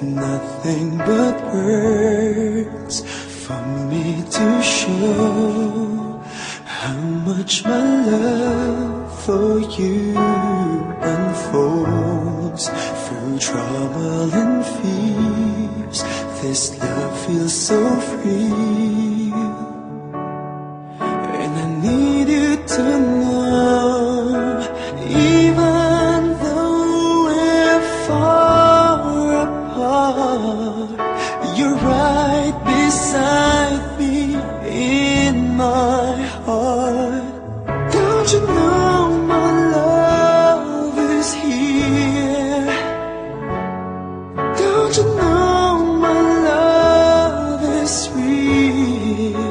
nothing but words for me to show how much my love for you unfolds through trouble and fears. This love feels so free, and I need you to know, even though we're far apart, you're right beside me in my heart. Don't you know my love is here? Don't you know my love is real?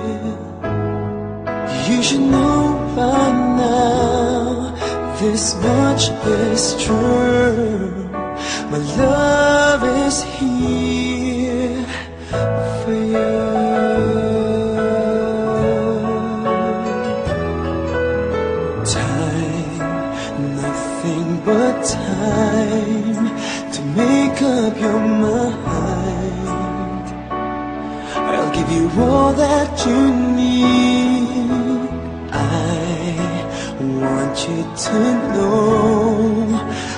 You should know by now, this much is true. My love is here for you. Time, nothing but time to make up your mind. I'll give you all that you need. I want you to know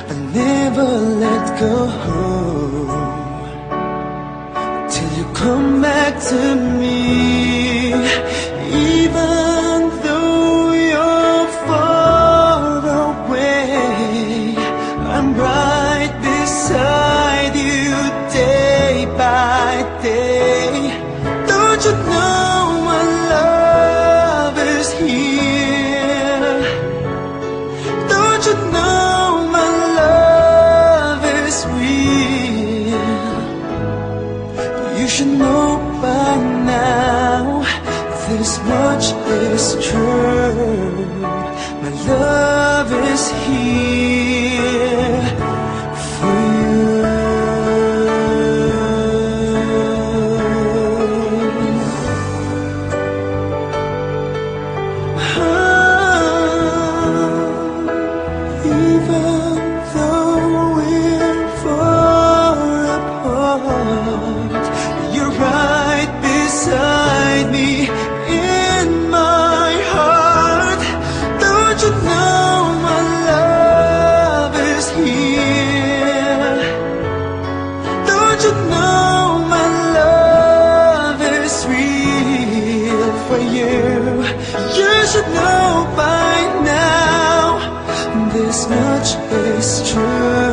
I never let go till you come back to me. Even though you're far away, I'm right beside you day by day. Don't you know my love is here? Don't you know my love is real? You should know by now, this much is true. My love is here for you. Even though we're far apart, you're right beside me in my heart. Don't you know my love is here? Don't you know my love is real for you? You should know by now, this much is true.